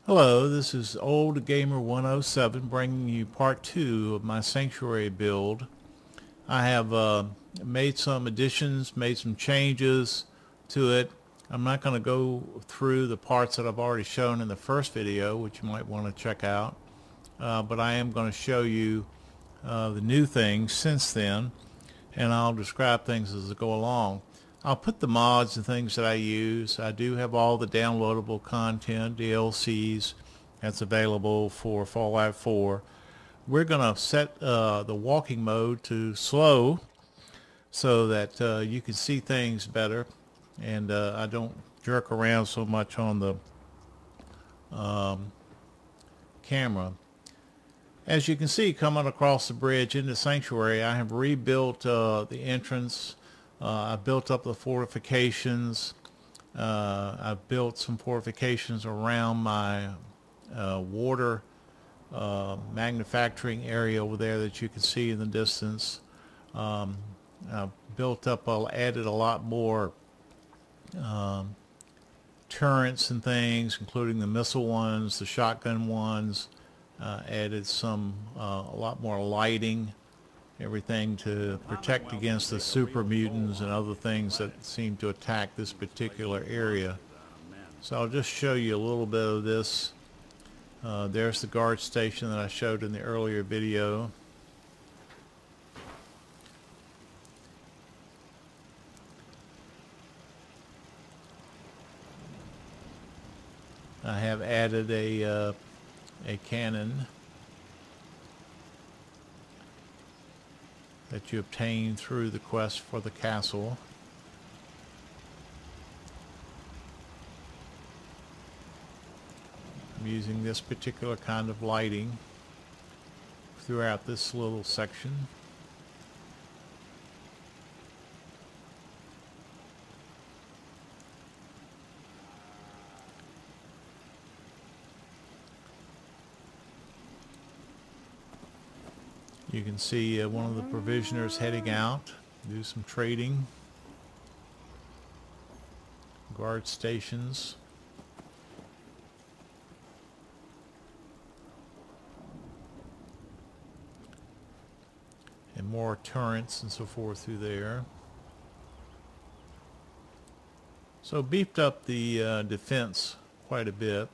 Hello, this is Old Gamer 107 bringing you part 2 of my sanctuary build. I have made some additions, made some changes to it. I'm not going to go through the parts that I've already shown in the first video, which you might want to check out, but I am going to show you the new things since then, and I'll describe things as I go along. I'll put the mods and things that I use. I do have all the downloadable content, DLCs, that's available for Fallout 4. We're going to set the walking mode to slow so that you can see things better, and I don't jerk around so much on the camera. As you can see, coming across the bridge into Sanctuary, I have rebuilt the entrance. I've built up the fortifications. I've built some fortifications around my water manufacturing area over there that you can see in the distance. I've built up, added a lot more turrets and things, including the missile ones, the shotgun ones. Added some, a lot more lighting, everything to protect against the super mutants and other things that seem to attack this particular area. So I'll just show you a little bit of this. There's the guard station that I showed in the earlier video. I have added a cannon that you obtain through the quest for the castle. I'm using this particular kind of lighting throughout this little section. You can see one of the provisioners heading out, do some trading. Guard stations. And more turrets and so forth through there. So beefed up the defense quite a bit.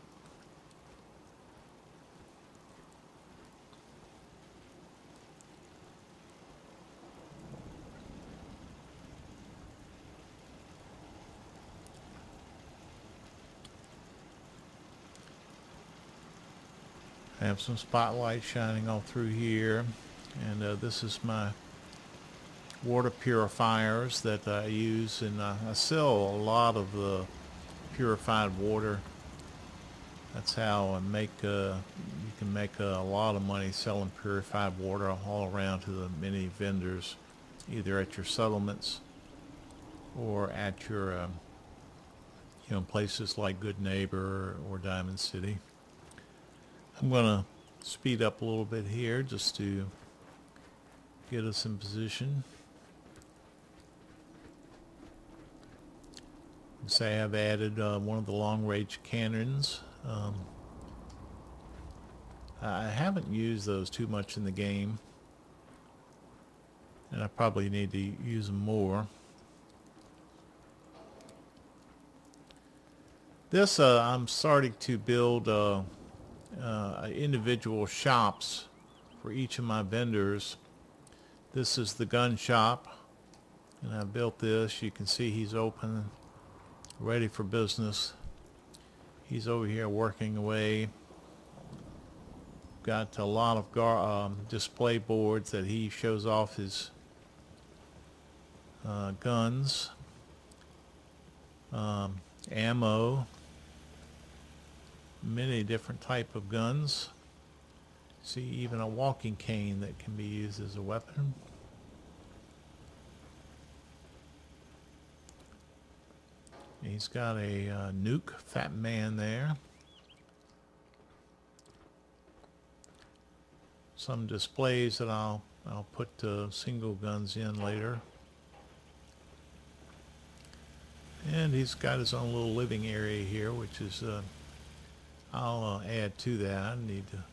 I have some spotlight shining all through here, and this is my water purifiers that I use, and I sell a lot of the purified water. That's how I make you can make a lot of money selling purified water all around to the many vendors, either at your settlements or at your places like Good Neighbor or Diamond City. I'm going to speed up a little bit here just to get us in position. Say I've added one of the long-range cannons. I haven't used those too much in the game, and I probably need to use them more. This I'm starting to build individual shops for each of my vendors. This is the gun shop, and I built this. You can see he's open, ready for business. He's over here working away. Got a lot of display boards that he shows off his guns, ammo, many different type of guns. See, even a walking cane that can be used as a weapon. He's got a nuke fat man there. Some displays that I'll put single guns in later. And he's got his own little living area here, which is I'll add to that. I need to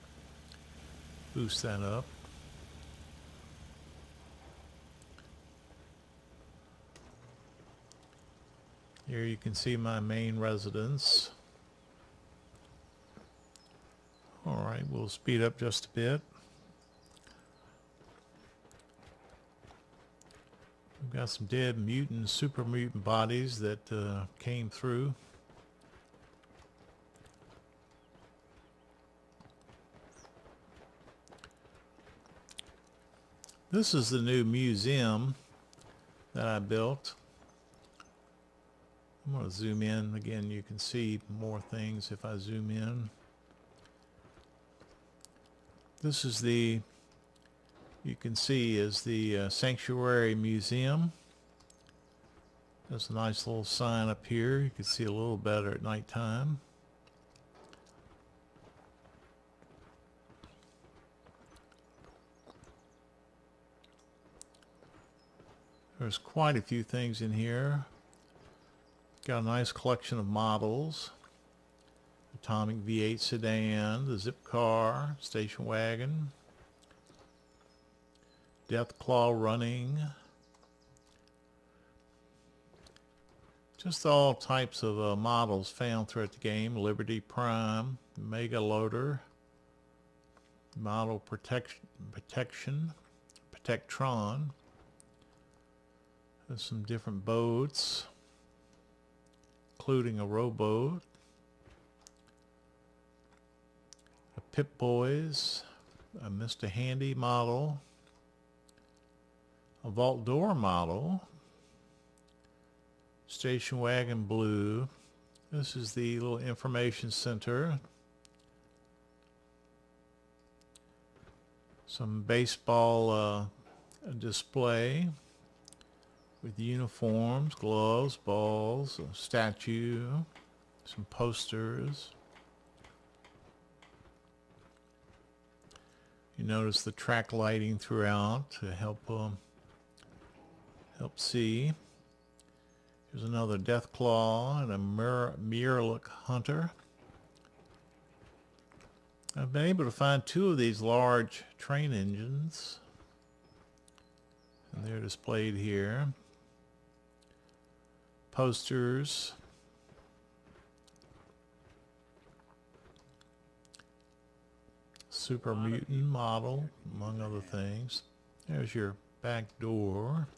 boost that up. Here you can see my main residence. Alright, we'll speed up just a bit. We've got some dead mutant, super mutant bodies that came through. This is the new museum that I built. I'm going to zoom in. Again, you can see more things if I zoom in. This is the, you can see, is the Sanctuary Museum. There's a nice little sign up here. You can see a little better at nighttime. There's quite a few things in here. Got a nice collection of models. Atomic V8 sedan, the zip car, station wagon, Deathclaw running. Just all types of models found throughout the game. Liberty Prime, Mega Loader, Model Protectron. There's some different boats, including a rowboat, a Pip Boys, a Mr. Handy model, a vault door model, station wagon blue. This is the little information center. Some baseball display with uniforms, gloves, balls, a statue, some posters. You notice the track lighting throughout to help see. Here's another Deathclaw and a Mirrorlook Hunter. I've been able to find two of these large train engines, and they're displayed here. Posters. Super mutant model, among other things. There's your back door.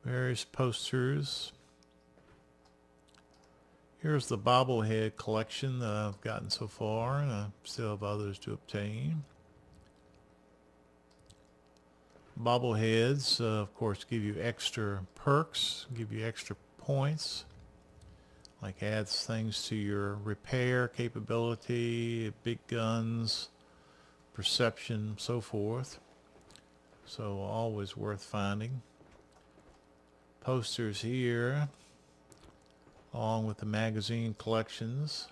Various posters. Here's the bobblehead collection that I've gotten so far, and I still have others to obtain. Bobbleheads, of course, give you extra perks, give you extra points, like adds things to your repair capability, big guns, perception, so forth. So always worth finding. Posters here, along with the magazine collections.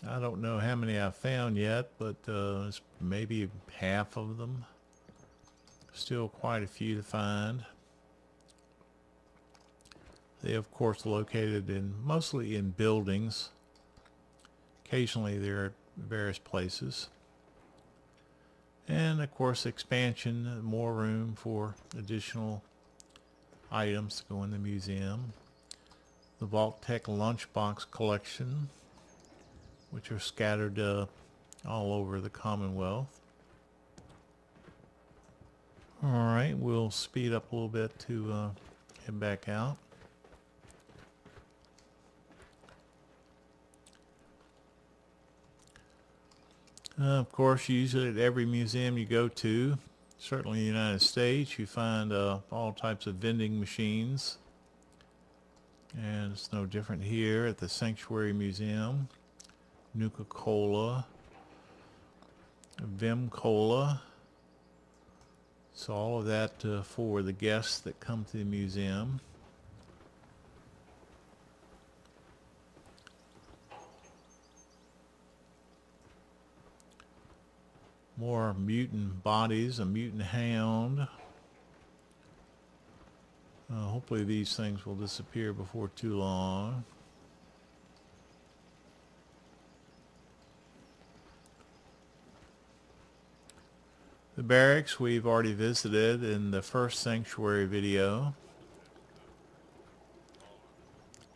I don't know how many I've found yet, but it's maybe half of them. Still quite a few to find. They, of course, located mostly in buildings. Occasionally they're at various places. And of course, expansion, more room for additional items to go in the museum. The Vault Tech lunchbox collection, which are scattered all over the Commonwealth. Alright, we'll speed up a little bit to head back out. Of course, usually at every museum you go to, certainly in the United States, you find all types of vending machines. And it's no different here at the Sanctuary Museum. Nuka-Cola, Vim-Cola. So all of that for the guests that come to the museum. More mutant bodies, a mutant hound. Hopefully these things will disappear before too long. The barracks we've already visited in the first sanctuary video.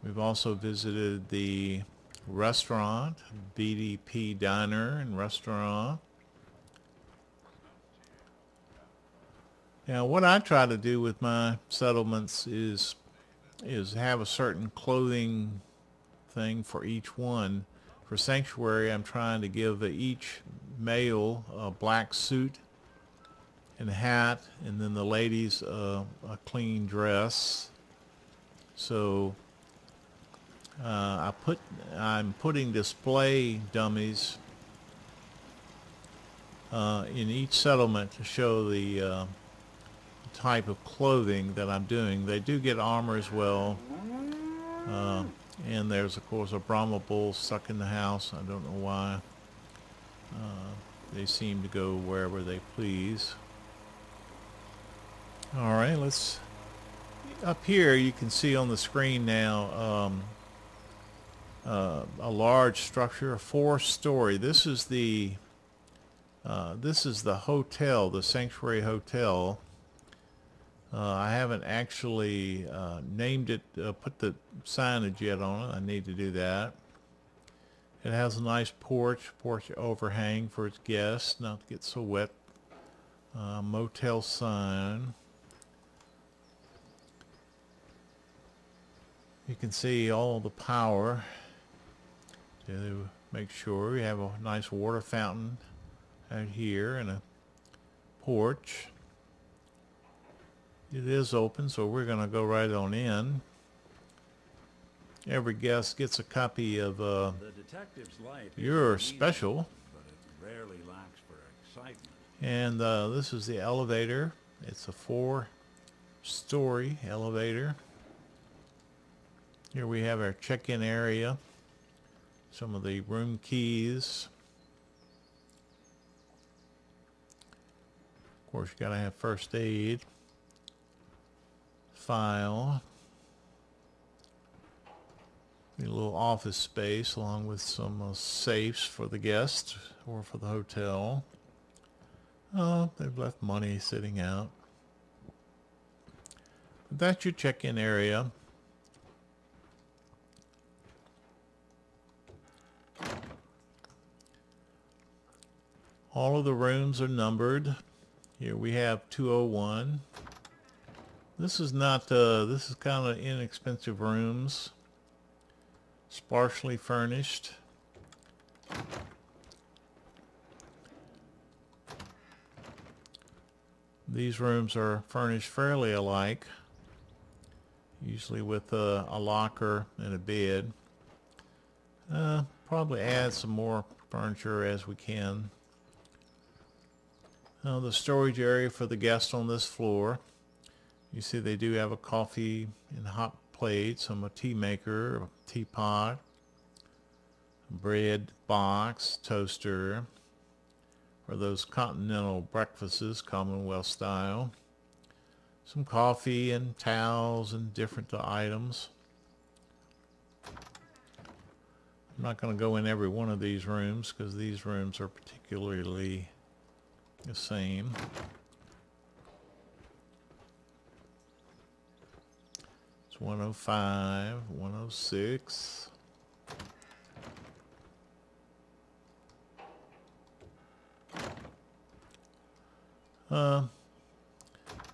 We've also visited the restaurant, BDP Diner and Restaurant. Now what I try to do with my settlements is have a certain clothing thing for each one. For sanctuary, I'm trying to give each male a black suit and hat, and then the ladies a clean dress. So I'm putting display dummies in each settlement to show the type of clothing that I'm doing. They do get armor as well, and there's of course a Brahma bull stuck in the house. I don't know why. They seem to go wherever they please. All right, let's up here. You can see on the screen now a large structure, a 4-story. This is the hotel, the Sanctuary Hotel. I haven't actually named it, put the signage yet on it. I need to do that. It has a nice porch overhang for its guests, not to get so wet. Motel sign. You can see all the power to make sure we have a nice water fountain out here and a porch. It is open, so we're going to go right on in. Every guest gets a copy of The detective's life your is easy, special. but it rarely lacks for excitement. And this is the elevator. It's a 4-story elevator. Here we have our check-in area, some of the room keys. Of course, you gotta have first aid, file, a little office space along with some safes for the guests or for the hotel. Oh, they've left money sitting out. But that's your check-in area. All of the rooms are numbered. Here we have 201. This is not, this is kind of inexpensive rooms. Sparsely furnished. These rooms are furnished fairly alike, usually with a locker and a bed. Probably add some more furniture as we can. Now the storage area for the guests on this floor. You see they do have a coffee and hot plate, a tea maker, a teapot, a bread box, toaster, or those continental breakfasts, Commonwealth style. Some coffee and towels and different items. I'm not going to go in every one of these rooms because these rooms are particularly the same. It's 105, 106.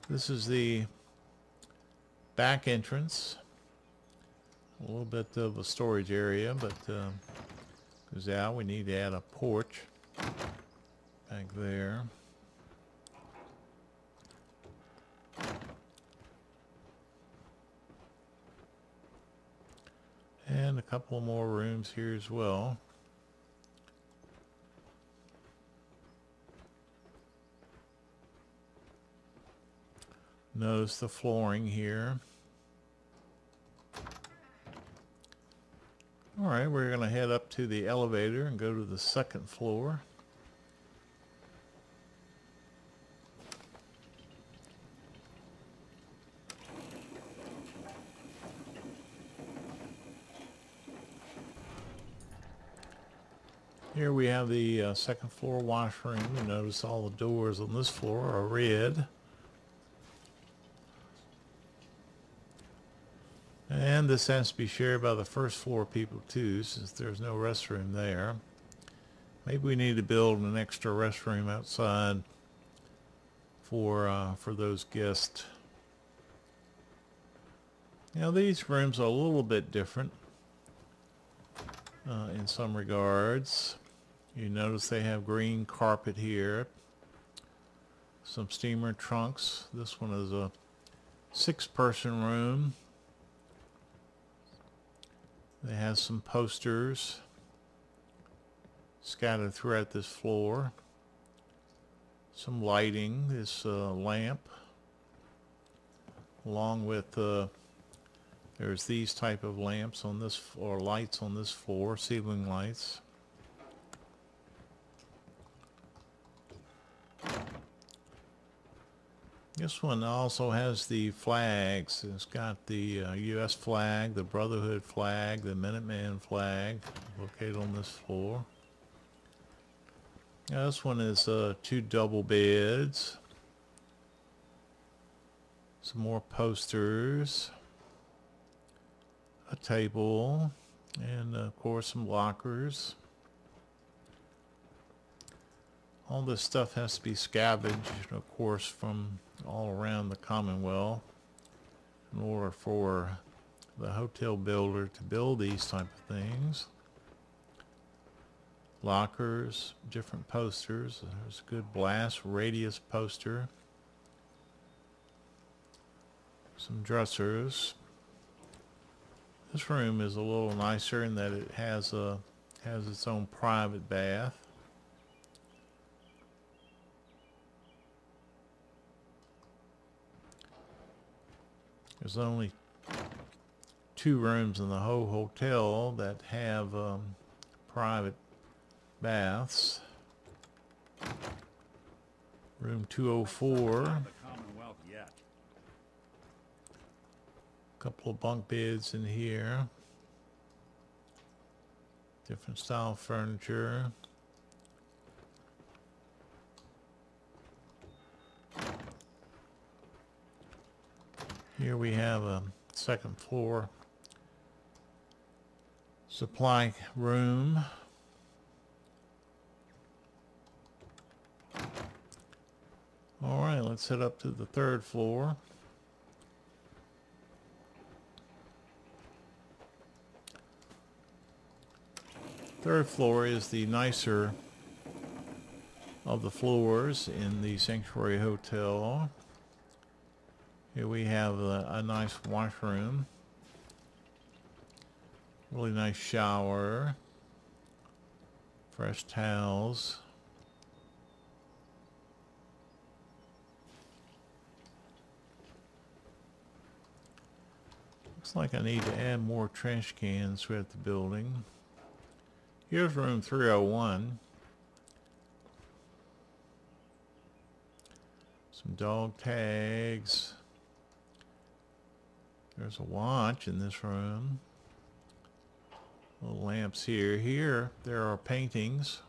This is the back entrance. A little bit of a storage area, but goes out. We need to add a porch back there. And a couple more rooms here as well. Notice the flooring here. All right, we're going to head up to the elevator and go to the second floor. Here we have the second floor washroom. You notice all the doors on this floor are red. And this has to be shared by the first floor people too, since there's no restroom there. Maybe we need to build an extra restroom outside for those guests. Now these rooms are a little bit different in some regards. You notice they have green carpet here. Some steamer trunks. This one is a 6-person room. They have some posters scattered throughout this floor. Some lighting, this lamp, along with there's these type of lamps on this, or lights on this floor, ceiling lights. This one also has the flags. It's got the U.S. flag, the Brotherhood flag, the Minuteman flag located on this floor. Now this one is 2 double beds. Some more posters. A table. And of course some lockers. All this stuff has to be scavenged, of course, from all around the Commonwealth in order for the hotel builder to build these type of things. Lockers, different posters. There's a good blast radius poster. Some dressers. This room is a little nicer in that it has its own private bath. There's only 2 rooms in the whole hotel that have private baths. Room 204. Couple of bunk beds in here. Different style furniture. Here we have a second floor supply room. All right, let's head up to the 3rd floor. Third floor is the nicer of the floors in the Sanctuary Hotel. Here we have a nice washroom. Really nice shower. Fresh towels. Looks like I need to add more trash cans throughout the building. Here's room 301. Some dog tags. There's a watch in this room. Little lamps here. Here there are paintings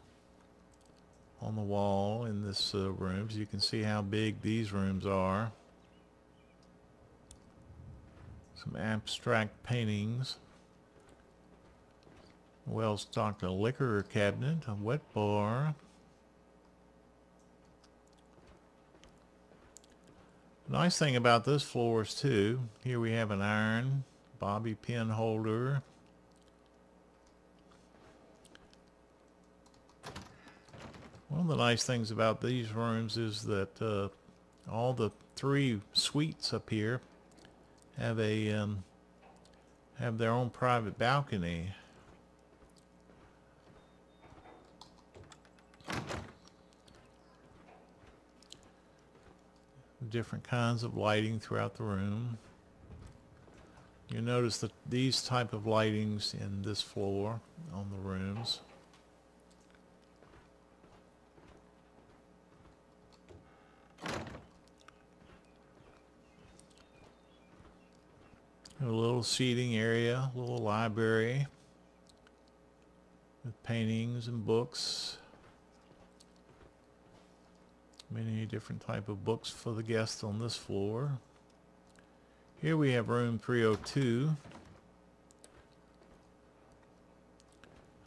on the wall in this room, so you can see how big these rooms are. Some abstract paintings. Well-stocked liquor cabinet, a wet bar. The nice thing about this floor is too, here we have an iron, bobby pin holder. One of the nice things about these rooms is that all the 3 suites up here have have their own private balcony. Different kinds of lighting throughout the room. You notice that these type of lightings in this floor on the rooms. A little seating area, a little library with paintings and books. Many different type of books for the guests on this floor. Here we have room 302.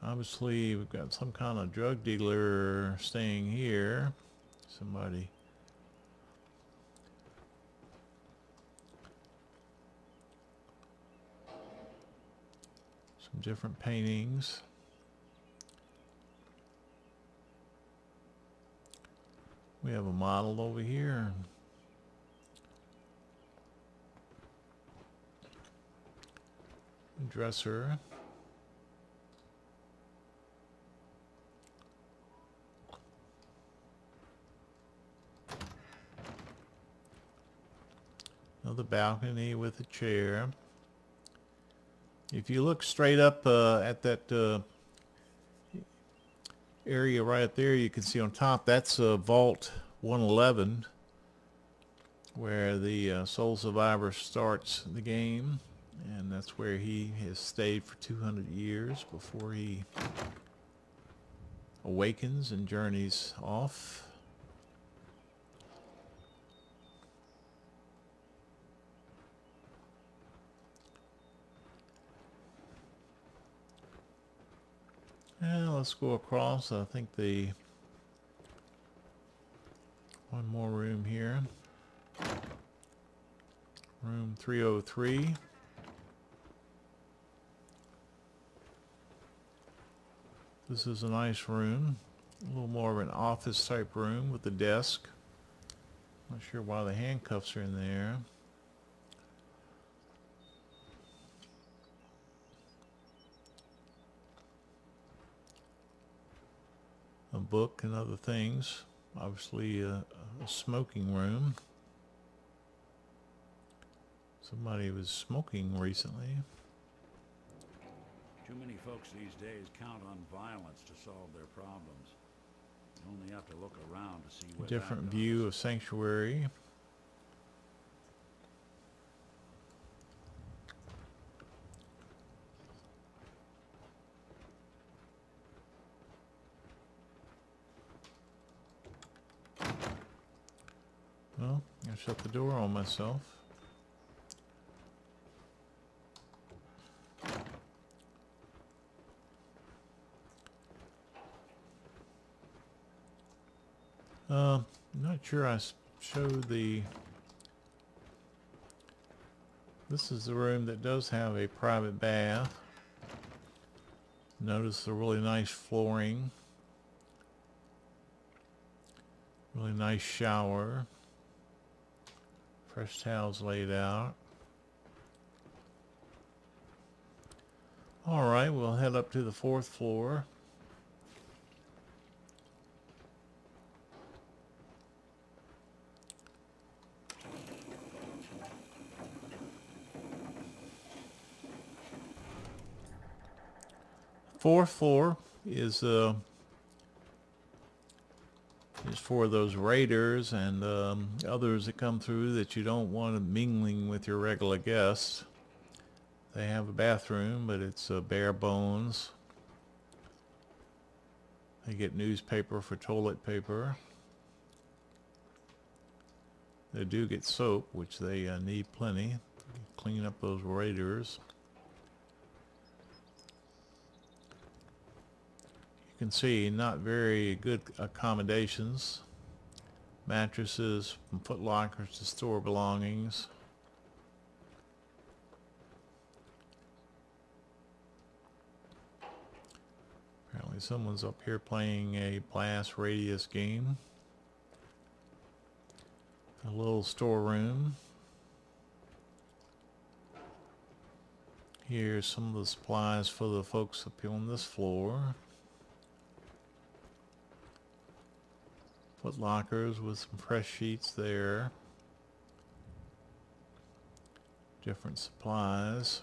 Obviously, we've got some kind of drug dealer staying here. Somebody. Some different paintings. We have a model over here. Dresser. Another balcony with a chair. If you look straight up at that area right up there, you can see on top, that's Vault 111, where the Soul Survivor starts the game, and that's where he has stayed for 200 years before he awakens and journeys off. And let's go across. I think one more room here. Room 303. This is a nice room. A little more of an office type room with a desk. Not sure why the handcuffs are in there. A book and other things. Obviously a smoking room. Somebody was smoking recently. Too many folks these days count on violence to solve their problems. You only have to look around to see what Different that view does. of sanctuary. Well, I shut the door on myself. I'm not sure I showed the... This is the room that does have a private bath. Notice the really nice flooring. Really nice shower. Fresh towels laid out. Alright, we'll head up to the 4th floor. Fourth floor is for those raiders and others that come through that you don't want mingling with your regular guests. They have a bathroom, but it's bare bones. They get newspaper for toilet paper. They do get soap, which they need plenty to clean up those raiders. You can see not very good accommodations. Mattresses and foot lockers to store belongings. Apparently someone's up here playing a blast radius game. A little storeroom. Here's some of the supplies for the folks up here on this floor. Foot lockers with some fresh sheets there. Different supplies.